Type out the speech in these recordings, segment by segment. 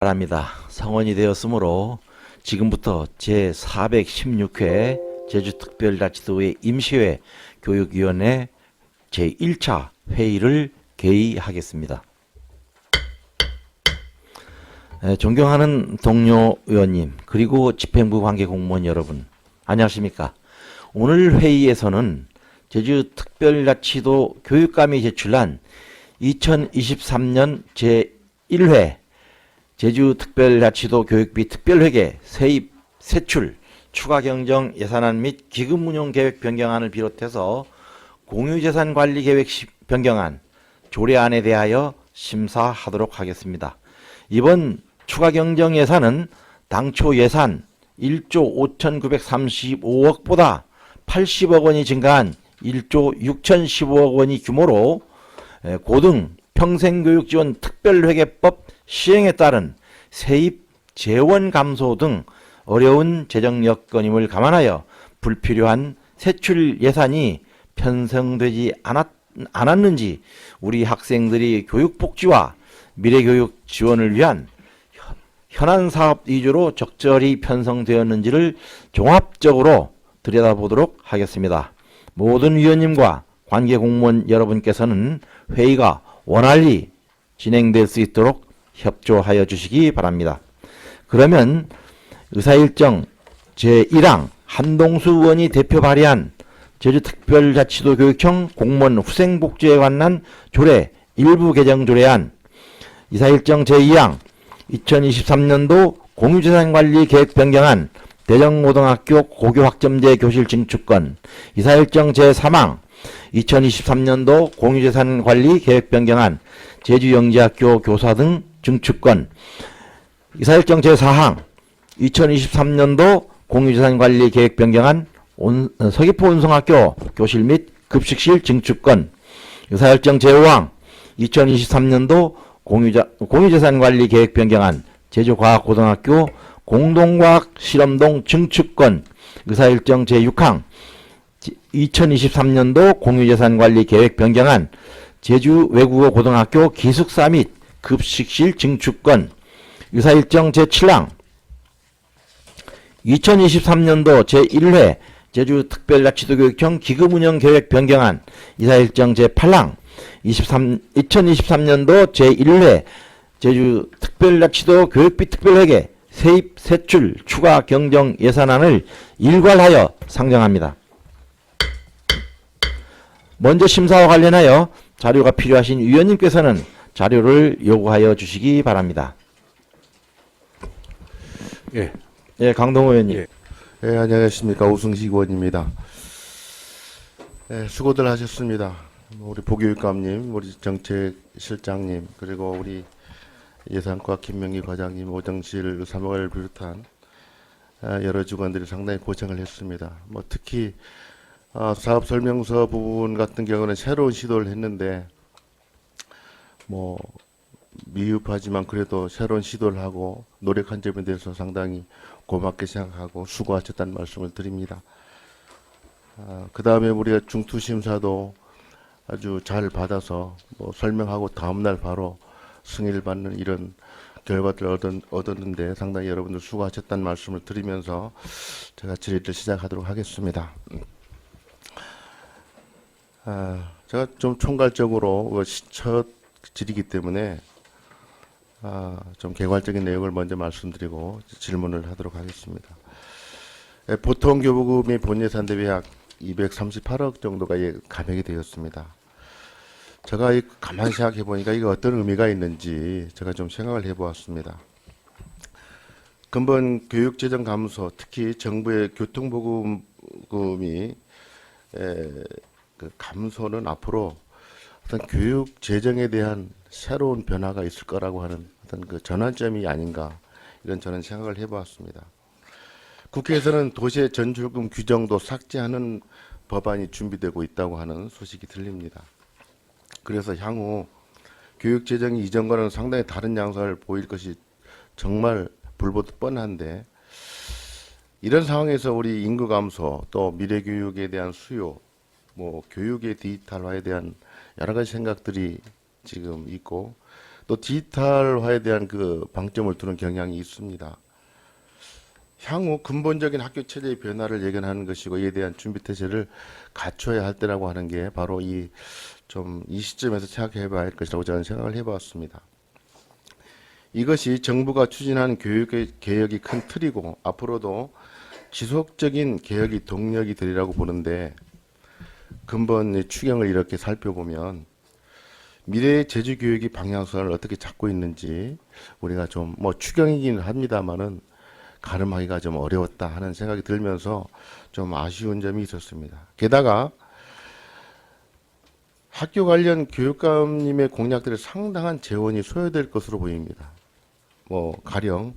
바랍니다. 성원이 되었으므로 지금부터 제416회 제주특별자치도의 임시회 교육위원회 제1차 회의를 개의하겠습니다. 존경하는 동료 의원님 그리고 집행부 관계 공무원 여러분 안녕하십니까. 오늘 회의에서는 제주특별자치도 교육감이 제출한 2023년 제1회 제주특별자치도 교육비 특별회계 세입 세출 추가 경정 예산안 및 기금 운용 계획 변경안을 비롯해서 공유재산 관리 계획 변경안 조례안에 대하여 심사하도록 하겠습니다. 이번 추가 경정 예산은 당초 예산 1조 5,935억보다 80억 원이 증가한 1조 6,015억 원이 규모로 고등 평생교육지원 특별회계법 시행에 따른 세입 재원 감소 등 어려운 재정 여건임을 감안하여 불필요한 세출 예산이 편성되지 않았는지 우리 학생들이 교육복지와 미래교육 지원을 위한 현안 사업 위주로 적절히 편성되었는지를 종합적으로 들여다보도록 하겠습니다. 모든 위원님과 관계 공무원 여러분께서는 회의가 원활히 진행될 수 있도록 협조하여 주시기 바랍니다. 그러면 의사일정 제1항 한동수 의원이 대표 발의한 제주특별자치도 교육청 공무원 후생복지에 관한 조례 일부 개정 조례안, 이사일정 제2항 2023년도 공유재산관리 계획 변경안 대정고등학교 고교학점제 교실 증축권, 이사일정 제3항 2023년도 공유재산관리 계획 변경안 제주영재학교 교사 등 증축권, 이사일정 제4항 2023년도 공유재산관리 계획 변경안 서귀포 운성학교 교실 및 급식실 증축권, 이사일정 제5항 2023년도 공유재산관리 계획 변경안 제주과학고등학교 공동과학 실험동 증축권, 의사일정 제6항 2023년도 공유재산관리 계획 변경안 제주 외국어 고등학교 기숙사 및 급식실 증축권, 의사일정 제7항 2023년도 제1회 제주특별자치도 교육청 기금운영 계획 변경안, 이사일정 제8항 2023년도 제1회 제주특별자치도 교육비 특별회계 세입 세출 추가 경정 예산안을 일괄하여 상정합니다. 먼저 심사와 관련하여 자료가 필요하신 위원님께서는 자료를 요구하여 주시기 바랍니다. 예. 예, 강동호 의원님. 예. 예, 안녕하십니까. 우승식 의원입니다. 예, 수고들 하셨습니다. 우리 보교육감님, 우리 정책실장님, 그리고 우리 예산과 김명기 과장님, 오정실 사무관을 비롯한 여러 직원들이 상당히 고생을 했습니다. 특히 사업 설명서 부분 같은 경우는 새로운 시도를 했는데 미흡하지만 그래도 새로운 시도를 하고 노력한 점에 대해서 상당히 고맙게 생각하고 수고하셨다는 말씀을 드립니다. 그 다음에 우리가 중투심사도 아주 잘 받아서 설명하고 다음날 바로 승인을 받는 이런 결과들을 얻었는데 상당히 여러분들 수고하셨다는 말씀을 드리면서 제가 질의를 시작하도록 하겠습니다. 제가 좀 총괄적으로 첫 질이기 때문에 좀 개괄적인 내용을 먼저 말씀드리고 질문을 하도록 하겠습니다. 보통 교부금이 본예산 대비 약 238억 정도가 감액이 되었습니다. 제가 가만히 생각해 보니까 이게 어떤 의미가 있는지 제가 좀 생각을 해보았습니다. 근본 교육재정 감소, 특히 정부의 교통보금이 그 감소는 앞으로 어떤 교육 재정에 대한 새로운 변화가 있을 거라고 하는 어떤 그 전환점이 아닌가 이런 저는 생각을 해보았습니다. 국회에서는 도시의 전출금 규정도 삭제하는 법안이 준비되고 있다고 하는 소식이 들립니다. 그래서 향후 교육 재정이 이전과는 상당히 다른 양상을 보일 것이 정말 불보듯 뻔한데 이런 상황에서 우리 인구 감소 또 미래 교육에 대한 수요 교육의 디지털화에 대한 여러 가지 생각들이 지금 있고 또 디지털화에 대한 그 방점을 두는 경향이 있습니다. 향후 근본적인 학교 체제의 변화를 예견하는 것이고 이에 대한 준비 태세를 갖춰야 할 때라고 하는 게 바로 이 시점에서 생각해 봐야 할 것이라고 저는 생각을 해봤습니다. 이것이 정부가 추진하는 교육 개혁이 큰 틀이고 앞으로도 지속적인 개혁이 동력이 되리라고 보는데 근본 추경을 이렇게 살펴보면 미래의 제주 교육이 방향성을 어떻게 잡고 있는지 우리가 좀 추경이긴 합니다만은 가늠하기가 좀 어려웠다 하는 생각이 들면서 좀 아쉬운 점이 있었습니다. 게다가 학교 관련 교육감님의 공약들에 상당한 재원이 소요될 것으로 보입니다. 가령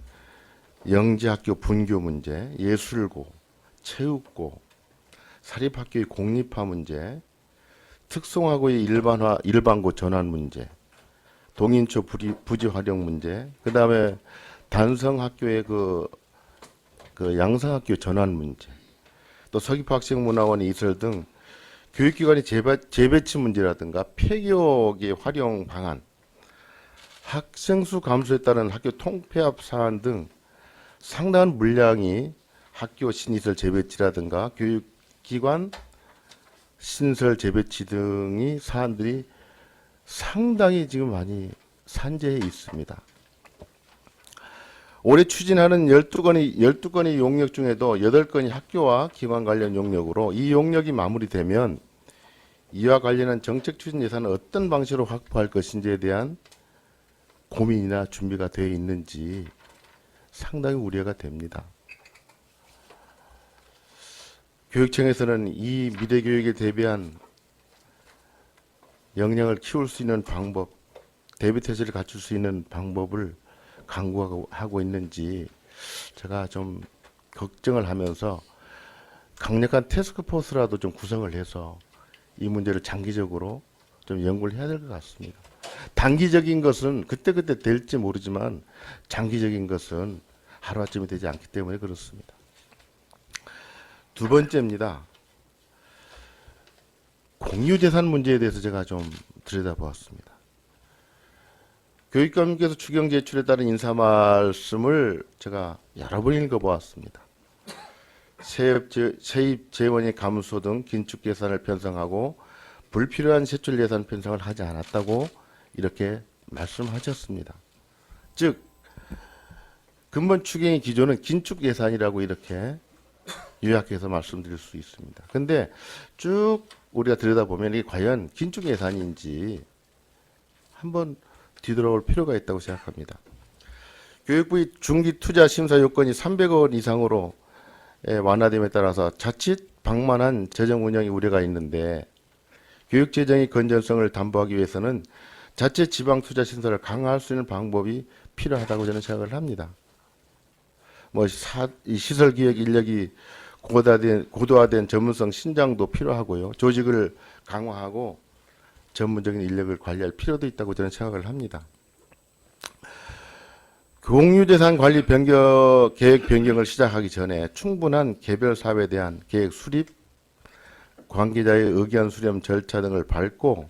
영재학교 분교 문제, 예술고, 체육고, 사립학교의 공립화 문제, 특성화고의 일반고 전환 문제, 동인초 부지 활용 문제, 그 다음에 단성학교의 그 양성학교 전환 문제, 또 서귀포학생문화원의 이설 등 교육기관의 재배치 문제라든가 폐교의 활용 방안, 학생 수 감소에 따른 학교 통폐합 사안 등 상당한 물량이 학교 신시설 재배치라든가 교육기관 신설 재배치 등이 사안들이 상당히 지금 많이 산재해 있습니다. 올해 추진하는 12건의 용역 중에도 8건이 학교와 기관 관련 용역으로 이 용역이 마무리되면 이와 관련한 정책 추진 예산을 어떤 방식으로 확보할 것인지에 대한 고민이나 준비가 되어 있는지 상당히 우려가 됩니다. 교육청에서는 이 미래교육에 대비한 역량을 키울 수 있는 방법, 대비태세를 갖출 수 있는 방법을 강구하고 있는지 제가 좀 걱정을 하면서 강력한 태스크포스라도 좀 구성을 해서 이 문제를 장기적으로 좀 연구를 해야 될 것 같습니다. 단기적인 것은 그때그때 될지 모르지만 장기적인 것은 하루아침에 되지 않기 때문에 그렇습니다. 두 번째입니다. 공유재산 문제에 대해서 제가 좀 들여다보았습니다. 교육감님께서 추경 제출에 따른 인사 말씀을 제가 여러 번 읽어보았습니다. 세입 재원의 감소 등 긴축 예산을 편성하고 불필요한 세출 예산 편성을 하지 않았다고 이렇게 말씀하셨습니다. 즉 근본 추경의 기조는 긴축 예산이라고 이렇게 요약해서 말씀드릴 수 있습니다. 근데 쭉 우리가 들여다보면 이게 과연 긴축 예산인지 한번 뒤돌아볼 필요가 있다고 생각합니다. 교육부의 중기 투자 심사 요건이 300억 원 이상으로 완화됨에 따라서 자칫 방만한 재정 운영의 우려가 있는데 교육 재정의 건전성을 담보하기 위해서는 자체 지방 투자 신설을 강화할 수 있는 방법이 필요하다고 저는 생각을 합니다. 이 시설 기획 인력이 고도화된 전문성 신장도 필요하고요. 조직을 강화하고 전문적인 인력을 관리할 필요도 있다고 저는 생각을 합니다. 공유재산 관리 계획 변경을 시작하기 전에 충분한 개별 사업에 대한 계획 수립, 관계자의 의견 수렴 절차 등을 밟고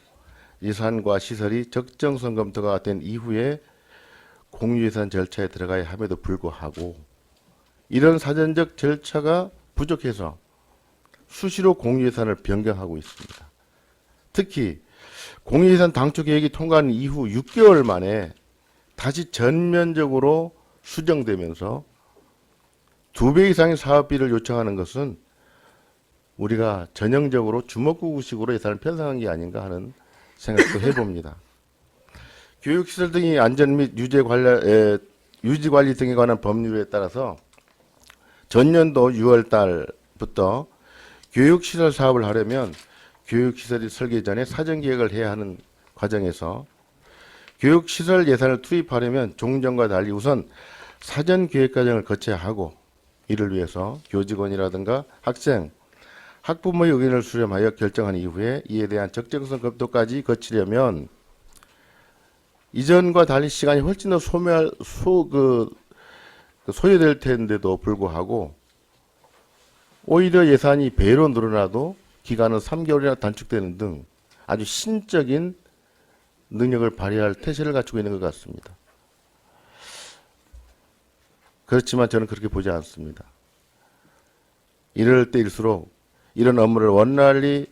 예산과 시설이 적정성 검토가 된 이후에 공유예산 절차에 들어가야 함에도 불구하고 이런 사전적 절차가 부족해서 수시로 공유예산을 변경하고 있습니다. 특히 공유예산 당초 계획이 통과한 이후 6개월 만에 다시 전면적으로 수정되면서 2배 이상의 사업비를 요청하는 것은 우리가 전형적으로 주먹구구식으로 예산을 편성한 게 아닌가 하는 생각도 해봅니다. 교육시설 등의 안전 및 유지관리 등에 관한 법률에 따라서 전년도 6월 달부터 교육시설 사업을 하려면 교육시설이 설계 전에 사전계획을 해야 하는 과정에서 교육시설 예산을 투입하려면 종전과 달리 우선 사전계획 과정을 거쳐야 하고 이를 위해서 교직원이라든가 학생, 학부모의 의견을 수렴하여 결정한 이후에 이에 대한 적정성 검토까지 거치려면 이전과 달리 시간이 훨씬 더 소요될 텐데도 불구하고 오히려 예산이 배로 늘어나도 기간은 3개월이나 단축되는 등 아주 신적인 능력을 발휘할 태세를 갖추고 있는 것 같습니다. 그렇지만 저는 그렇게 보지 않습니다. 이럴 때일수록 이런 업무를 원활히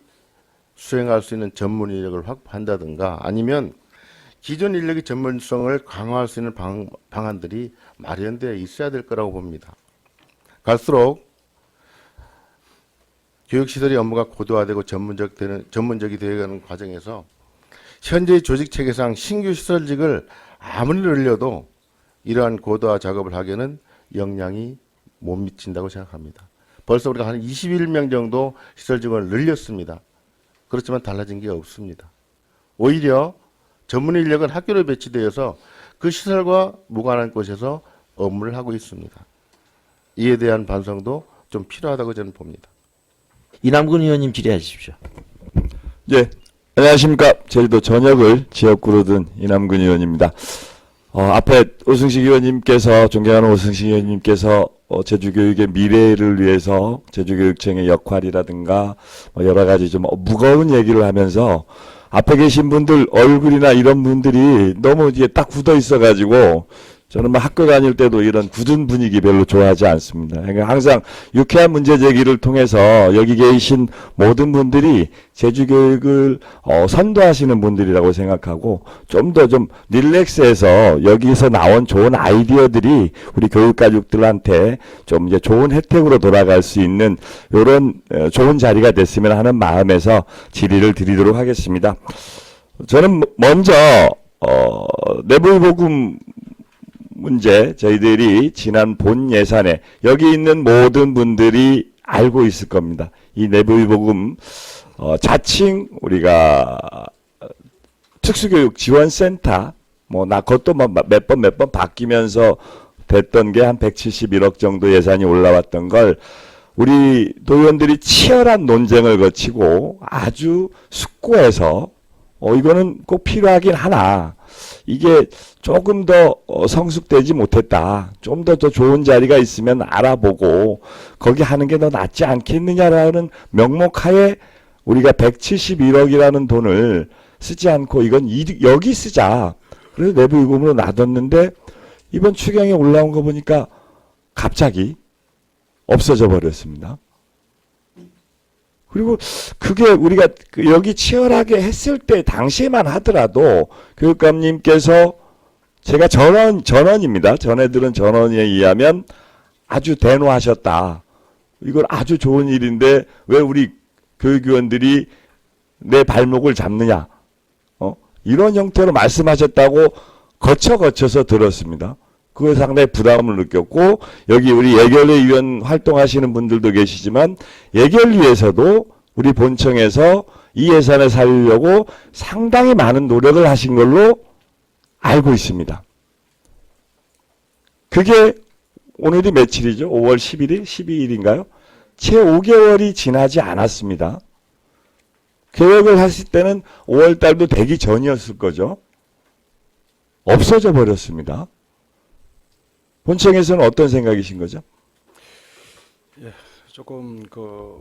수행할 수 있는 전문 인력을 확보한다든가 아니면 기존 인력의 전문성을 강화할 수 있는 방안들이 마련되어 있어야 될 거라고 봅니다. 갈수록 교육시설의 업무가 고도화되고 전문적이 되어가는 과정에서 현재의 조직 체계상 신규 시설직을 아무리 늘려도 이러한 고도화 작업을 하기에는 역량이 못 미친다고 생각합니다. 벌써 우리가 한 21명 정도 시설직을 늘렸습니다. 그렇지만 달라진 게 없습니다. 오히려 전문 인력은 학교로 배치되어서 그 시설과 무관한 곳에서 업무를 하고 있습니다. 이에 대한 반성도 좀 필요하다고 저는 봅니다. 이남근 의원님 질의하십시오. 예, 안녕하십니까. 제주도 전역을 지역구로 둔 이남근 의원입니다. 앞에 오승식 의원님께서, 존경하는 오승식 의원님께서 제주교육의 미래를 위해서 제주교육청의 역할이라든가 여러 가지 좀 무거운 얘기를 하면서 앞에 계신 분들 얼굴이나 이런 분들이 너무 이제 딱 굳어 있어가지고 저는 학교 다닐 때도 이런 굳은 분위기 별로 좋아하지 않습니다. 그러니까 항상 유쾌한 문제 제기를 통해서 여기 계신 모든 분들이 제주교육을 선도하시는 분들이라고 생각하고 좀 더 좀 릴렉스해서 여기서 나온 좋은 아이디어들이 우리 교육가족들한테 좀 이제 좋은 혜택으로 돌아갈 수 있는 이런 좋은 자리가 됐으면 하는 마음에서 질의를 드리도록 하겠습니다. 저는 먼저 내부의복음 문제, 저희들이 지난 본 예산에 여기 있는 모든 분들이 알고 있을 겁니다. 이 내부의복음 자칭 우리가 특수교육 지원센터 그것도 몇 번 바뀌면서 됐던 게 한 171억 정도 예산이 올라왔던 걸 우리 도의원들이 치열한 논쟁을 거치고 아주 숙고해서 이거는 꼭 필요하긴 하나 이게 조금 더 성숙되지 못했다. 좀 더 좋은 자리가 있으면 알아보고 거기 하는 게 더 낫지 않겠느냐라는 명목하에 우리가 171억이라는 돈을 쓰지 않고 이건 여기 쓰자. 그래서 내부유금으로 놔뒀는데 이번 추경에 올라온 거 보니까 갑자기 없어져 버렸습니다. 그리고 그게 우리가 여기 치열하게 했을 때 당시에만 하더라도 교육감님께서 제가 전원입니다. 전해들은 전원에 의하면 아주 대노하셨다. 이걸 아주 좋은 일인데 왜 우리 교육위원들이 내 발목을 잡느냐. 이런 형태로 말씀하셨다고 거쳐서 들었습니다. 그거에 상당히 부담을 느꼈고 여기 우리 예결위 위원 활동하시는 분들도 계시지만 예결위에서도 우리 본청에서 이 예산을 살리려고 상당히 많은 노력을 하신 걸로 알고 있습니다. 그게 오늘이 며칠이죠? 5월 11일? 12일인가요? 채 5개월이 지나지 않았습니다. 계획을 했을 때는 5월 달도 되기 전이었을 거죠. 없어져 버렸습니다. 본청에서는 어떤 생각이신 거죠? 예, 조금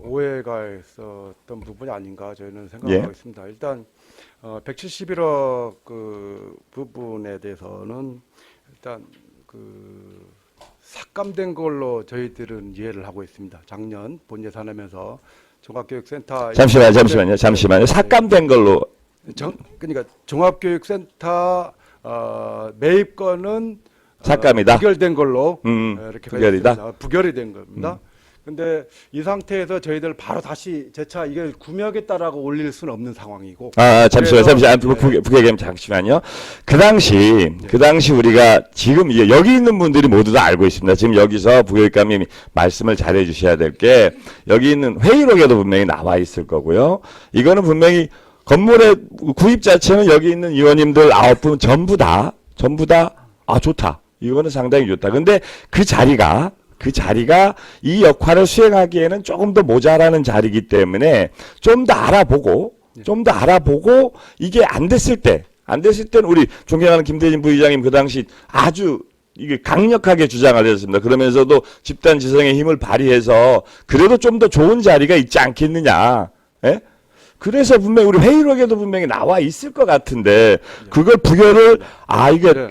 오해가 있었던 부분이 아닌가 저희는 생각하고 있습니다. 일단 171억 부분에 대해서는 일단 삭감된 걸로 저희들은 이해를 하고 있습니다. 작년 본 예산하면서 종합교육센터 잠시만요. 삭감된 걸로 그러니까 종합교육센터 매입건은 삭감이다. 부결된 걸로 이렇게 부결이다. 부결이 된 겁니다. 근데 이 상태에서 저희들 바로 다시 재차 이걸 구매하겠다라고 올릴 수는 없는 상황이고. 잠시만요. 그 당시 우리가 지금 여기 있는 분들이 모두 다 알고 있습니다. 지금 여기서 부교육감님이 말씀을 잘해 주셔야 될 게 여기 있는 회의록에도 분명히 나와 있을 거고요. 이거는 분명히 건물의 구입 자체는 여기 있는 의원님들 9분 전부 다 좋다. 이거는 상당히 좋다. 근데 그 자리가 이 역할을 수행하기에는 조금 더 모자라는 자리이기 때문에 좀 더 알아보고 이게 안 됐을 때는 우리 존경하는 김대진 부의장님 그 당시 아주 이게 강력하게 주장을 했습니다. 그러면서도 집단 지성의 힘을 발휘해서 그래도 좀 더 좋은 자리가 있지 않겠느냐. 예? 그래서 분명히 우리 회의록에도 분명히 나와 있을 것 같은데 그걸 부결을 이게 네.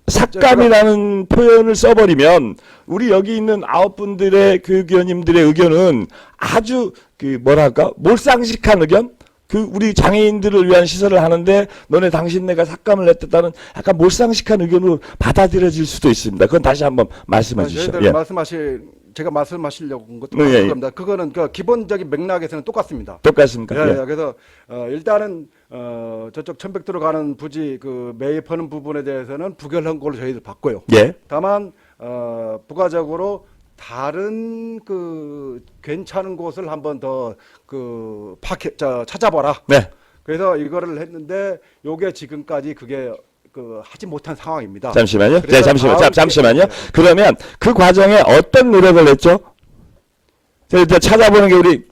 삭감이라는 표현을 써버리면 우리 여기 있는 9분들의 교육위원님들의 의견은 아주 그 뭐랄까 몰상식한 의견? 그 우리 장애인들을 위한 시설을 하는데 너네 당신네가 삭감을 했다는 약간 몰상식한 의견으로 받아들여질 수도 있습니다. 그건 다시 한번 말씀해 주시죠. 저희들 예. 제가 말씀하시려고 한 것도 예, 예. 겁니다. 그거는 그 기본적인 맥락에서는 똑같습니다. 똑같습니까? 예, 예. 예. 그래서 일단은 저쪽 천백도로 가는 부지 그 매입하는 부분에 대해서는 부결한 걸로 저희들 봤고요. 예. 다만 부가적으로 다른 그 괜찮은 곳을 한번 더 그 찾아봐라. 네. 그래서 이거를 했는데 요게 지금까지 그게 그 하지 못한 상황입니다. 잠시만요. 그래서 잠시만요. 네. 그러면 그 과정에 어떤 노력을 했죠? 일단 찾아보는 게 우리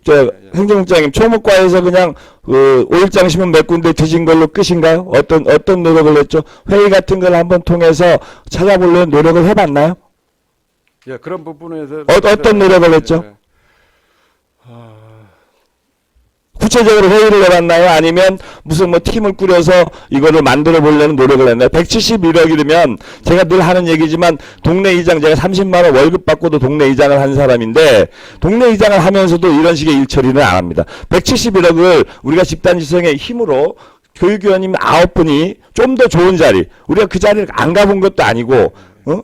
행정국장님 총무과에서 그냥 그 5일장 신문 몇 군데 뒤진 걸로 끝인가요? 어떤 노력을 했죠? 회의 같은 걸 한번 통해서 찾아보려는 노력을 해봤나요? 예, 그런 부분에서 어떤 노력을 했죠? 예. 구체적으로 회의를 해봤나요? 아니면 무슨 뭐 팀을 꾸려서 이거를 만들어 보려는 노력을 했나요? 171억이면 제가 늘 하는 얘기지만 동네 이장 제가 30만 원 월급 받고도 동네 이장을 한 사람인데 동네 이장을 하면서도 이런 식의 일처리는 안 합니다. 171억을 우리가 집단지성의 힘으로 교육위원님 9분이 좀 더 좋은 자리, 우리가 그 자리를 안 가본 것도 아니고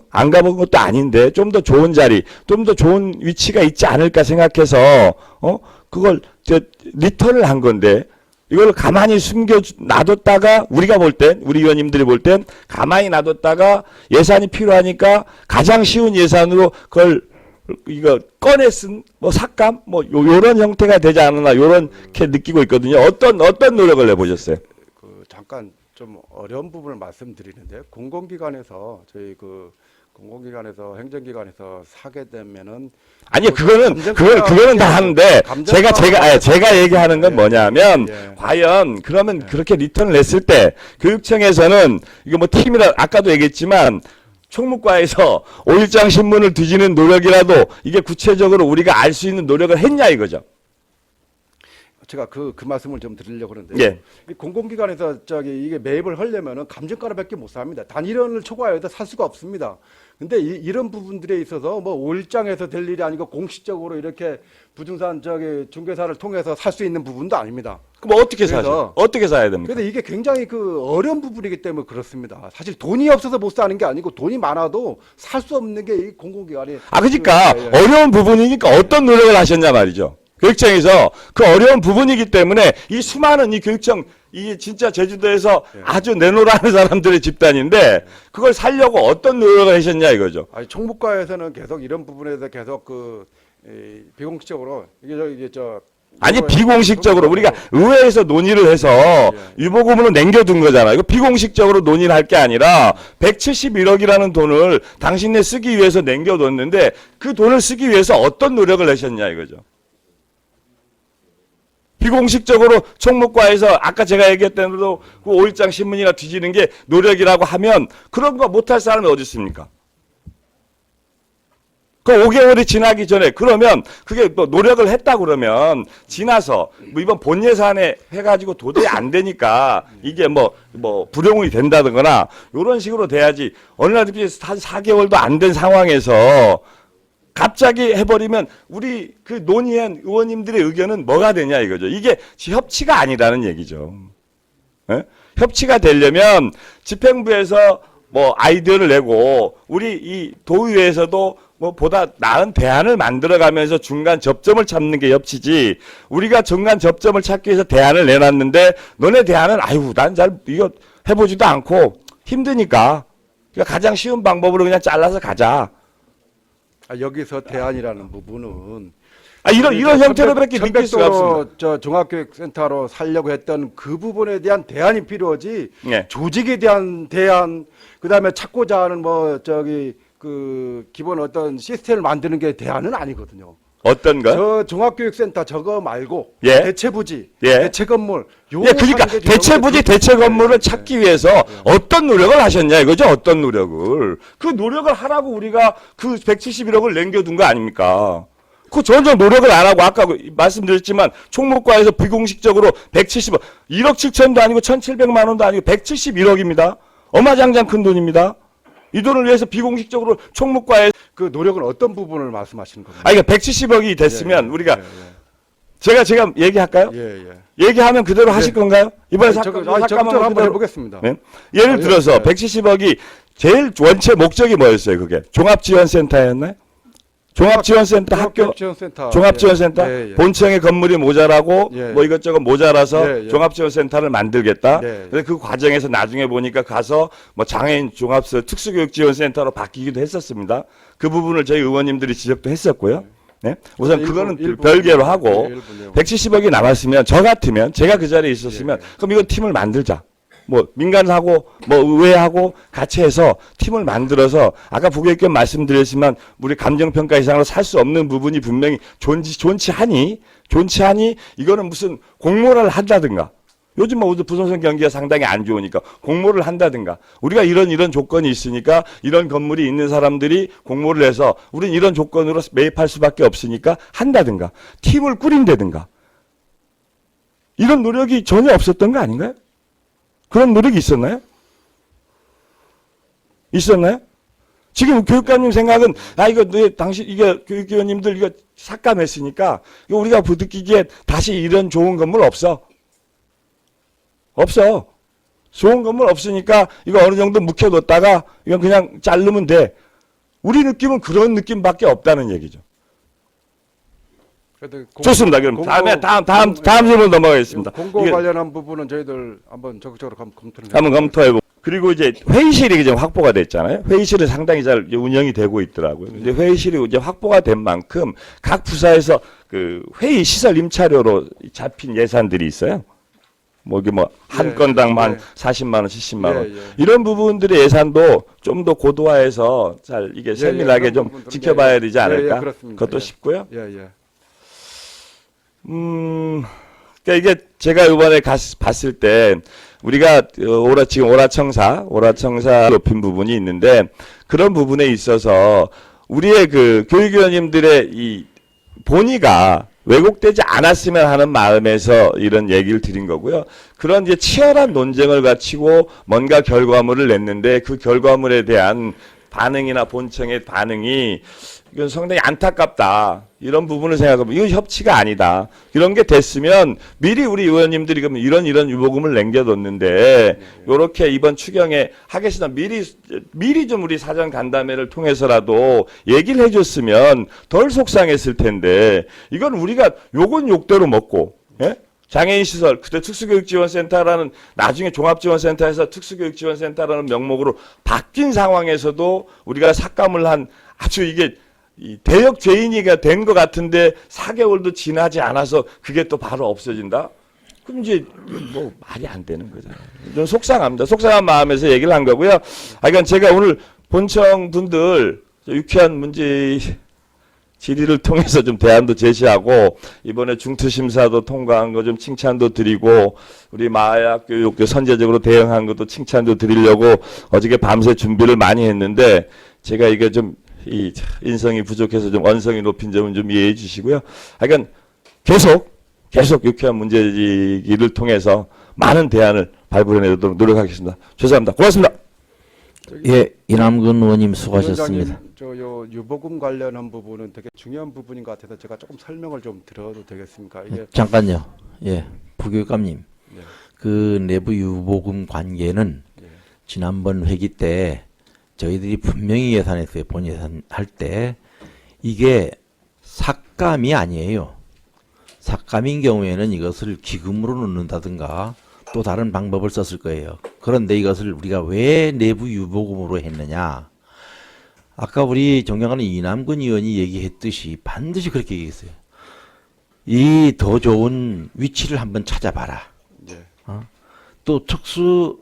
안 가본 것도 아닌데 좀 더 좋은 자리, 좀 더 좋은 위치가 있지 않을까 생각해서 그걸 리턴을 한 건데 이걸 가만히 숨겨 놔뒀다가 우리가 볼 땐 우리 위원님들이 볼 땐 가만히 놔뒀다가 예산이 필요하니까 가장 쉬운 예산으로 그걸 이거 꺼내 쓴 뭐 삭감 뭐 요런 형태가 되지 않았나 요렇게 느끼고 있거든요. 어떤 노력을 내보셨어요? 그 잠깐 좀 어려운 부분을 말씀드리는데 공공기관에서 저희 그 공공기관에서 행정기관에서 사게 되면은 아니요, 그거는 다 하는데 제가 얘기하는 건 뭐냐면 과연 그러면 그렇게 리턴을 냈을 때 교육청에서는 이거 뭐 팀이라 아까도 얘기했지만 총무과에서 5일장 신문을 뒤지는 노력이라도 이게 구체적으로 우리가 알 수 있는 노력을 했냐 이거죠. 제가 그 말씀을 좀 드리려고 하는데 예. 이 공공기관에서 이게 매입을 하려면은 감정가로밖에 못 삽니다. 단일원을 초과해도 살 수가 없습니다. 근데 이런 부분들에 있어서 뭐 5일장에서 될 일이 아니고 공식적으로 이렇게 부동산 중개사를 통해서 살 수 있는 부분도 아닙니다. 그럼 어떻게 사죠? 어떻게 사야 됩니까? 그런데 이게 굉장히 그 어려운 부분이기 때문에 그렇습니다. 사실 돈이 없어서 못 사는 게 아니고 돈이 많아도 살 수 없는 게 이 공공기관이 그러니까 예. 어려운 부분이니까 어떤 노력을 하셨냐 말이죠. 교육청에서 그 어려운 부분이기 때문에 이 수많은 이 교육청 이 진짜 제주도에서 아주 내놓으라는 사람들의 집단인데 그걸 살려고 어떤 노력을 하셨냐 이거죠. 아니 총무과에서는 계속 이런 부분에서 계속 비공식적으로 아니 비공식적으로 우리가 의회에서 논의를 해서 유보금으로 남겨둔 거잖아. 이거 비공식적으로 논의를 할 게 아니라 171억이라는 돈을 당신네 쓰기 위해서 남겨뒀는데 그 돈을 쓰기 위해서 어떤 노력을 하셨냐 이거죠. 비공식적으로 총무과에서 아까 제가 얘기했던 대로 그 5일장 신문이나 뒤지는 게 노력이라고 하면 그런 거 못할 사람이 어디 있습니까? 그 5개월이 지나기 전에 그러면 그게 또 노력을 했다 그러면 지나서 뭐 이번 본 예산에 해가지고 도저히 안 되니까 이게 뭐 불용이 된다거나 이런 식으로 돼야지 어느 날 한 4개월도 안 된 상황에서 갑자기 해버리면 우리 그 논의한 의원님들의 의견은 뭐가 되냐 이거죠. 이게 협치가 아니라는 얘기죠. 예? 협치가 되려면 집행부에서 뭐 아이디어를 내고 우리 이 도의회에서도 뭐 보다 나은 대안을 만들어가면서 중간 접점을 찾는 게 협치지. 우리가 중간 접점을 찾기 위해서 대안을 내놨는데 너네 대안은 난 잘 이거 해보지도 않고 힘드니까 그러니까 가장 쉬운 방법으로 그냥 잘라서 가자. 여기서 대안이라는 부분은 이런 형태로밖에 느낄 수가 없습니다. 종합교육센터로 살려고 했던 그 부분에 대한 대안이 필요하지. 네. 조직에 대한 대안, 그다음에 찾고자 하는 기본 어떤 시스템을 만드는 게 대안은 아니거든요. 어떤 거? 저 종합교육센터 저거 말고 예. 대체부지, 예. 대체건물. 그러니까 대체부지 대체건물을 찾기 위해서 어떤 노력을 하셨냐 이거죠. 어떤 노력을. 그 노력을 하라고 우리가 그 171억을 남겨둔 거 아닙니까? 그 전혀 노력을 안 하고 아까 말씀드렸지만 총무과에서 비공식적으로 170억, 1억 7천도 아니고 1,700만 원도 아니고 171억입니다. 어마장장 큰 돈입니다. 이 돈을 위해서 비공식적으로 총무과에 그 노력은 어떤 부분을 말씀하시는 겁니까? 아, 그러니까 170억이 됐으면 예, 우리가 예, 제가 얘기할까요? 예, 예. 얘기하면 그대로 하실 건가요? 이번에 적극적으로 잠깐만 한번 그대로. 해보겠습니다. 네? 예를 들어서 예. 170억이 제일 원체 목적이 뭐였어요? 그게 종합지원센터였나요? 종합지원센터 학교 지원센터. 종합지원센터 예, 예. 본청의 건물이 모자라고 예. 뭐 이것저것 모자라서 예, 예. 종합지원센터를 만들겠다. 예, 예. 그래서 그 과정에서 나중에 보니까 가서 뭐 장애인 특수교육지원센터로 바뀌기도 했었습니다. 그 부분을 저희 의원님들이 지적도 했었고요. 네? 우선 일부, 그거는 일부, 별개로 하고 예, 일부 내용. 170억이 남았으면 저 같으면 제가 그 자리에 있었으면 그럼 이건 팀을 만들자. 뭐 민간하고 뭐 의회하고 같이 해서 팀을 만들어서 아까 부교육감 말씀드렸지만 우리 감정평가 이상으로 살 수 없는 부분이 분명히 존치 하니 이거는 무슨 공모를 한다든가 요즘 뭐 부동산 경기가 상당히 안 좋으니까 공모를 한다든가 우리가 이런 조건이 있으니까 이런 건물이 있는 사람들이 공모를 해서 우린 이런 조건으로 매입할 수밖에 없으니까 한다든가 팀을 꾸린다든가 이런 노력이 전혀 없었던 거 아닌가요? 그런 노력이 있었나요? 있었나요? 지금 교육감님 생각은 이거 당신 이게 교육위원님들 이거 삭감했으니까 이거 우리가 부득이기에 다시 이런 좋은 건물 없어. 좋은 건물 없으니까 이거 어느 정도 묵혀뒀다가 이건 그냥 자르면 돼. 우리 느낌은 그런 느낌밖에 없다는 얘기죠. 그래도 좋습니다. 그럼 다음 질문 넘어가겠습니다. 공고 이게 관련한 부분은 저희들 한번 적극적으로 검토를 한번 검토해보고. 그리고 이제 회의실이 이제 확보가 됐잖아요. 회의실은 상당히 잘 운영이 되고 있더라고요. 이제 회의실이 이제 확보가 된 만큼 각 부서에서 그 회의 시설 임차료로 잡힌 예산들이 있어요. 뭐 이게 한 예, 건당 한 예. 40만 원, 70만 원. 예, 예. 이런 부분들의 예산도 좀 더 고도화해서 잘 이게 세밀하게 그런 좀 부분들은 지켜봐야 예, 되지 예, 않을까? 예, 그렇습니다. 그것도 예. 싶고요. 예. 그러니까 이게 제가 이번에 봤을 때 우리가 지금 오라청사 높인 부분이 있는데 그런 부분에 있어서 우리의 그 교육위원님들의 이 본의가 왜곡되지 않았으면 하는 마음에서 이런 얘기를 드린 거고요. 그런 이제 치열한 논쟁을 갖추고 뭔가 결과물을 냈는데 그 결과물에 대한 반응이나 본청의 반응이 이건 상당히 안타깝다. 이런 부분을 생각하면 이건 협치가 아니다. 이런 게 됐으면 미리 우리 의원님들이 그러면 이런 유보금을 남겨뒀는데 요렇게 이번 추경에 하겠으나 미리 좀 우리 사전 간담회를 통해서라도 얘기를 해줬으면 덜 속상했을 텐데 이건 우리가 욕은 욕대로 먹고 예? 장애인 시설 그때 특수교육지원센터라는 나중에 종합지원센터에서 특수교육지원센터라는 명목으로 바뀐 상황에서도 우리가 삭감을 한 아주 이게 이 대역 죄인이가 된 것 같은데 4개월도 지나지 않아서 그게 또 바로 없어진다? 그럼 이제 뭐 말이 안 되는 거잖아요. 좀 속상합니다. 속상한 마음에서 얘기를 한 거고요. 그러니까 제가 오늘 본청 분들 유쾌한 문제 질의를 통해서 좀 대안도 제시하고 이번에 중투심사도 통과한 거 좀 칭찬도 드리고 우리 마약 교육 선제적으로 대응한 것도 칭찬도 드리려고 어저께 밤새 준비를 많이 했는데 제가 이게 좀 이 인성이 부족해서 좀 언성이 높인 점은 좀 이해해 주시고요. 하여간 계속 유쾌한 문제제기를 통해서 많은 대안을 발굴해내도록 노력하겠습니다. 죄송합니다. 고맙습니다. 예, 이남근 의원님 수고하셨습니다. 위원장님, 요 유보금 관련한 부분은 되게 중요한 부분인 것 같아서 제가 조금 설명을 좀 드려도 되겠습니까? 이게 잠깐요. 예, 부교육감님. 예. 그 내부 유보금 관계는 예. 지난번 회기 때 저희들이 분명히 예산했어요. 본 예산 할 때 이게 삭감이 아니에요. 삭감인 경우에는 이것을 기금으로 넣는다든가 또 다른 방법을 썼을 거예요. 그런데 이것을 우리가 왜 내부 유보금으로 했느냐? 아까 우리 존경하는 이남근 의원이 얘기했듯이 반드시 그렇게 얘기했어요. 이 더 좋은 위치를 한번 찾아봐라. 예. 또 특수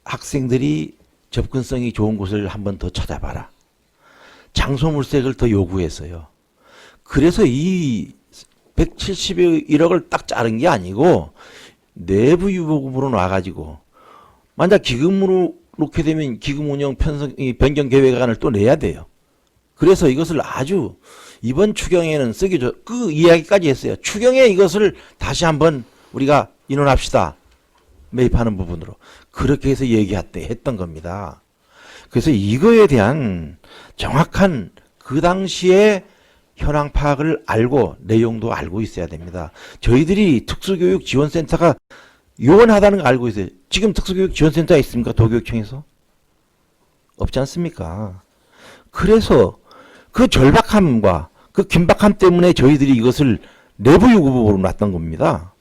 학생들이 접근성이 좋은 곳을 한번 더 찾아봐라. 장소 물색을 더 요구했어요. 그래서 이 171억을 딱 자른 게 아니고 내부 유보금으로 놔가지고 만약 기금으로 놓게 되면 기금 운영 변경 계획안을 또 내야 돼요. 그래서 이것을 아주 이번 추경에는 쓰기 그 이야기까지 했어요. 추경에 이것을 다시 한번 우리가 인원합시다. 매입하는 부분으로. 그렇게 해서 했던 겁니다. 그래서 이거에 대한 정확한 그 당시에 현황 파악을 알고 내용도 알고 있어야 됩니다. 저희들이 특수교육지원센터가 요원하다는 걸 알고 있어요. 지금 특수교육지원센터가 있습니까? 도교육청에서? 없지 않습니까? 그래서 그 절박함과 그 긴박함 때문에 저희들이 이것을 내부 요구법으로 놨던 겁니다.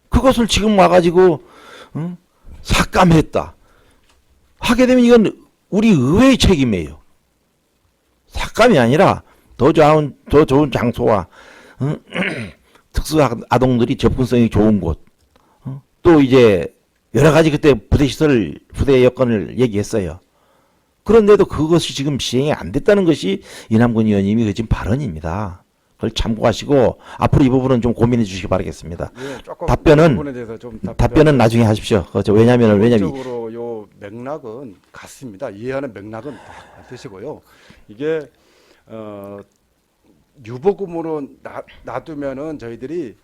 그것을 지금 와가지고 삭감했다. 하게 되면 이건 우리 의회의 책임이에요. 삭감이 아니라 더 좋은 장소와 특수 아동들이 접근성이 좋은 곳, 또 이제 여러 가지 그때 부대 여건을 얘기했어요. 그런데도 그것이 지금 시행이 안 됐다는 것이 이남근 의원님이 그 지금 발언입니다. 그걸 참고하시고 앞으로 이 부분은 좀 고민해 주시기 바라겠습니다. 예, 조금 답변은 그 부분에 대해서 좀 답변은 나중에 하십시오. 왜냐면 기본적으로 요 맥락은 같습니다. 이해하는 맥락은 같으시고요. 이게 유보금으로 놔두면은 저희들이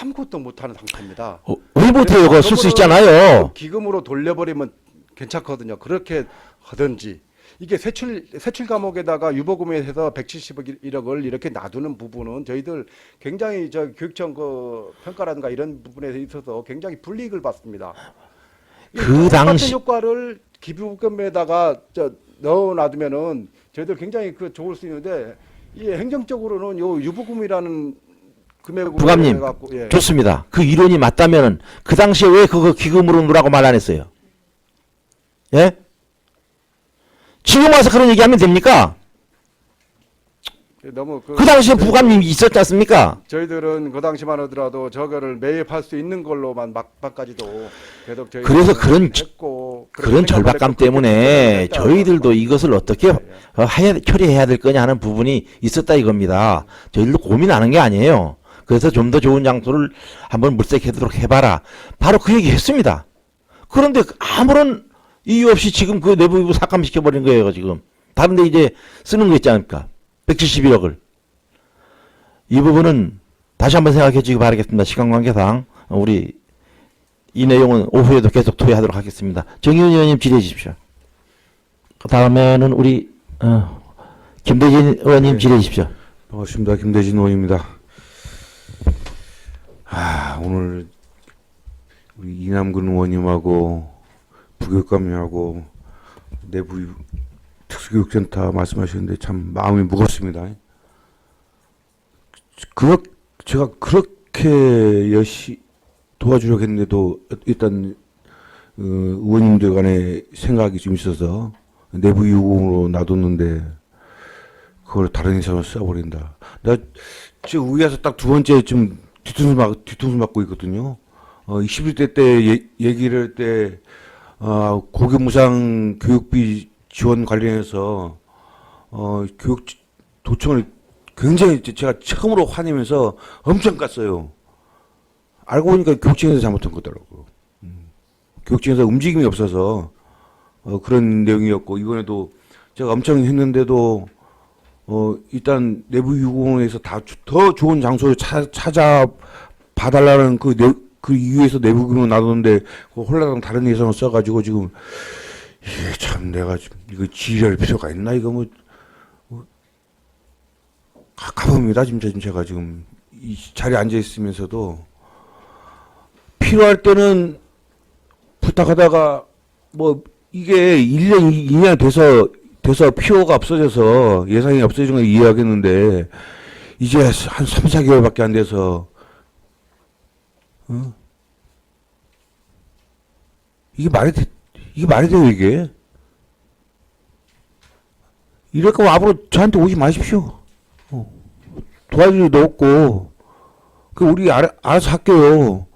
아무것도 못하는 상태입니다. 왜 못해요? 그거 쓸 수 있잖아요. 기금으로 돌려버리면 괜찮거든요. 그렇게 하든지 이게 세출 과목에다가 유보금에 해서 171억을 이렇게 놔두는 부분은 저희들 굉장히 교육청 그 평가라든가 이런 부분에 있어서 굉장히 불이익을 받습니다. 그 당시 똑같은 효과를 기부금에다가 넣어놔두면은 저희들 굉장히 좋을 수 있는데 이 행정적으로는 요 유보금이라는 금액으로 부감님 해갖고, 예. 좋습니다. 그 이론이 맞다면은 그 당시에 왜 그거 기금으로 놓으라고 말 안 했어요? 예? 지금 와서 그런 얘기하면 됩니까? 너무 그 당시에 부감님이 있었지 않습니까? 저희들은 그 당시만 하더라도 저거를 매입할 수 있는 걸로만 막바까지도 계속 저희 그래서 했고 그런 절박감 때문에 저희들도 이것을 어떻게 처리해야 될 거냐 하는 부분이 있었다 이겁니다. 저희들도 고민하는 게 아니에요. 그래서 좀 더 좋은 장소를 한번 물색하도록 해봐라. 바로 그 얘기 했습니다. 그런데 아무런 이유 없이 지금 그 내부이부 삭감시켜버린 거예요, 지금. 다른데 이제 쓰는 거 있지 않습니까? 171억을. 이 부분은 다시 한번 생각해 주시기 바라겠습니다. 시간 관계상. 우리 이 내용은 오후에도 계속 토의하도록 하겠습니다. 정의원 의원님 질의해 주십시오. 그 다음에는 우리, 김대진 의원님 질의해 주십시오. 반갑습니다. 김대진 의원입니다. 오늘 우리 이남근 의원님하고 부교육감님하고 내부 특수교육센터 말씀하시는데 참 마음이 무겁습니다. 제가 그렇게 열심히 도와주려고 했는데도 일단 의원님들 간의 생각이 좀 있어서 내부 유공으로 놔뒀는데 그걸 다른 회사로 써버린다. 나 지금 위에서 딱 두 번째 좀 뒤통수 맞고 있거든요. 21대 때 얘기를 할 때 고교무상 교육비 지원 관련해서 도청을 굉장히 제가 처음으로 화내면서 엄청 깠어요. 알고 보니까 교육청에서 잘못한 거더라고요. 교육청에서 움직임이 없어서 그런 내용이었고 이번에도 제가 엄청 했는데도 일단 내부 유공에서 더 좋은 장소를 찾아 봐달라는 그 이유에서 내부 규모 놔뒀는데 그 홀라당 다른 예산을 써가지고 지금 이게 참 내가 지금 이거 지휘할 필요가 있나 이거 뭐 가봅니다 지금 제가 지금 이 자리에 앉아 있으면서도 필요할 때는 부탁하다가 뭐 이게 1년 2년 돼서 필요가 없어져서 예산이 없어진 건 이해하겠는데 이제 한 3, 4개월밖에 안 돼서 이게 말이 돼요 이게? 이럴 거면 앞으로 저한테 오지 마십시오. 도와줄 일도 없고 그 우리 알아서 할게요.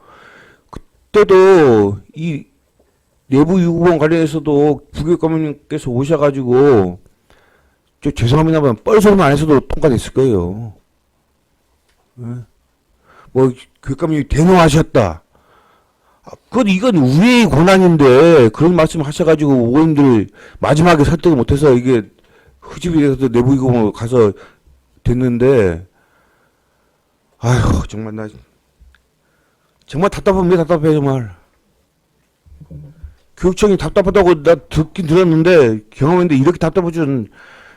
그때도 이 내부 유구본 관련해서도 부교육감님께서 오셔가지고 저 죄송합니다만 뻘소리만 안 했어도 통과됐을 거예요. 뭐 교육감님이 대노하셨다. 이건 우리의 권한인데 그런 말씀 하셔가지고 의원들 마지막에 설득을 못해서 이게 흠집이 돼서 내부 이공으로 가서 됐는데, 아휴, 정말 나, 정말 답답합니다, 답답해, 정말. 교육청이 답답하다고 나 듣긴 들었는데, 경험했는데 이렇게 답답할 줄은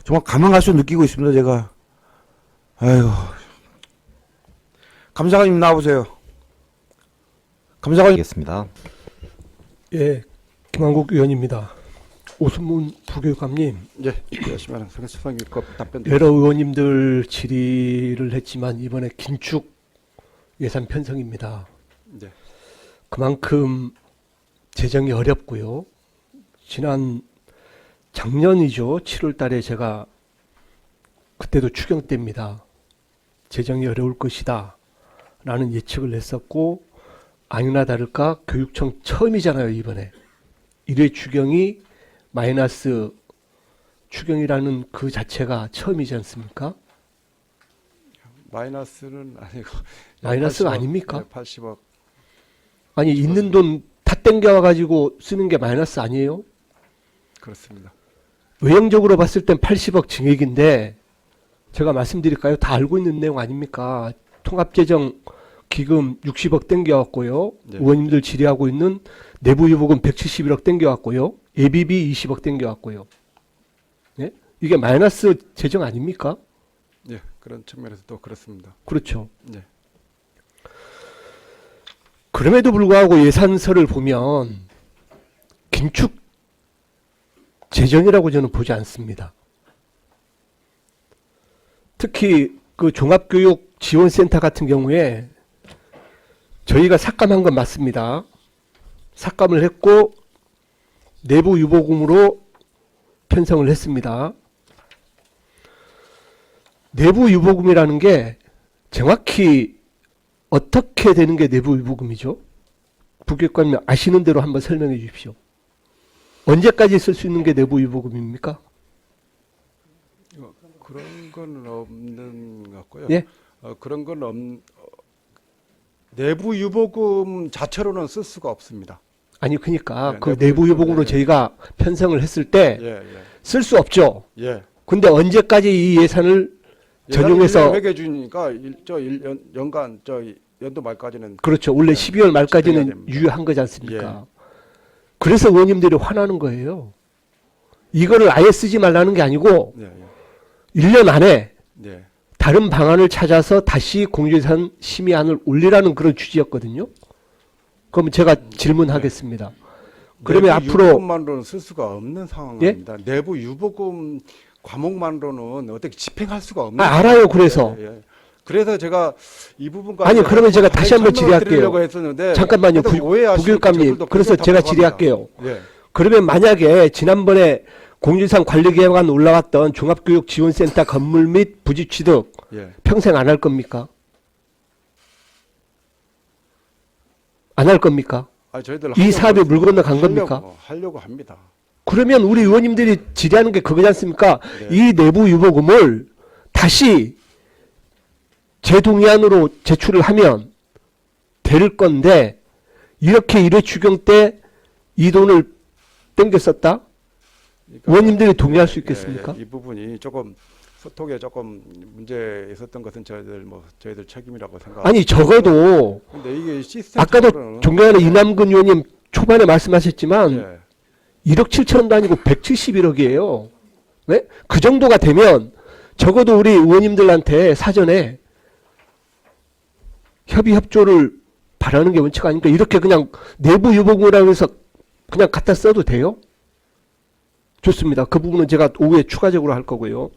정말 가만 가서 느끼고 있습니다, 제가. 아휴. 감사관님 나와보세요. 감사관님. 알겠습니다. 예, 김한국 의원입니다. 오순문 부교육감님, 예, 열심히 하는 성의껏 답변 여러 의원님들 질의를 했지만 이번에 긴축 예산 편성입니다. 네. 그만큼 재정이 어렵고요. 지난 작년이죠. 7월 달에 제가 그때도 추경 때입니다. 재정이 어려울 것이다 라는 예측을 했었고, 아니나 다를까 교육청 처음이잖아요. 이번에 1회 추경이 마이너스 추경이라는 그 자체가 처음이지 않습니까? 마이너스는 아니고 마이너스가 80억, 아닙니까? 네, 80억. 아니 있는 돈 다 땡겨와 가지고 쓰는 게 마이너스 아니에요? 그렇습니다. 외형적으로 봤을 땐 80억 증액인데, 제가 말씀드릴까요? 다 알고 있는 내용 아닙니까? 통합재정 기금 60억 땡겨왔고요. 네. 의원님들 질의하고 있는 내부유보금 171억 땡겨왔고요. 예비비 20억 땡겨왔고요. 네? 이게 마이너스 재정 아닙니까? 예, 그런 측면에서도 그렇습니다. 그렇죠. 네. 그럼에도 불구하고 예산서를 보면 긴축 재정이라고 저는 보지 않습니다. 특히 그 종합교육 지원센터 같은 경우에 저희가 삭감한 건 맞습니다. 삭감을 했고 내부 유보금으로 편성을 했습니다. 내부 유보금이라는 게 정확히 어떻게 되는 게 내부 유보금이죠? 부교육관님 아시는 대로 한번 설명해 주십시오. 언제까지 쓸 수 있는 게 내부 유보금입니까? 그런 건 없는 것 같고요. 예? 그런 건 내부 유보금 자체로는 쓸 수가 없습니다. 아니 그러니까 네, 그 내부 내부 유보금으로 예. 저희가 편성을 했을 때 예, 쓸 수 없죠. 예. 예. 근데 언제까지 이 예산을 전용해서 회계 주니까 연간 연도 말까지는 그렇죠. 원래 네, 12월 말까지는 집행해야 됩니다. 유효한 거지 않습니까? 그래서 의원님들이 화나는 거예요. 이거를 아예 쓰지 말라는 게 아니고 네, 1년 안에 네. 다른 방안을 찾아서 다시 공유예산 심의안을 올리라는 그런 취지였거든요. 그럼 제가 질문하겠습니다. 그러면 내부 앞으로 유보금만으로는 쓸 수가 없는 상황입니다. 예? 내부 유보금 과목만으로는 어떻게 집행할 수가 없는 알아요. 그래서 예, 예. 그래서 제가 이 부분까지 아니, 그러면 제가 다시 한번 질의할게요. 드리려고 했었는데 잠깐만요. 그래도 오해하시는 부교육감님. 분들도 그래서 계속 제가 답답합니다. 질의할게요. 예. 그러면 만약에 지난번에 공유예산 관리계획안 올라왔던 종합교육지원센터 건물 및 부지 취득 예. 평생 안 할 겁니까? 안 할 겁니까? 저희들 이 사업에 물 건너 간 겁니까? 하려고 합니다. 그러면 우리 의원님들이 질의하는 게 그거지 않습니까? 네. 이 내부 유보금을 다시 재동의안으로 제출을 하면 될 건데, 이렇게 1회 추경 때 이 돈을 땡겨 썼다? 그러니까 의원님들이 동의할 수 있겠습니까? 이 부분이 조금 소통에 조금 문제 있었던 것은 저희들 책임이라고 생각. 아니 적어도 근데 이게 시스템 아까도 존경하는 이남근 의원님 초반에 말씀하셨지만 예. 1억 7천원도 아니고 170억이에요. 네? 그 정도가 되면 적어도 우리 의원님들한테 사전에 협의 협조를 바라는 게 원칙 아닙니까? 이렇게 그냥 내부 유보금이라고 해서 그냥 갖다 써도 돼요? 좋습니다. 그 부분은 제가 오후에 추가적으로 할 거고요.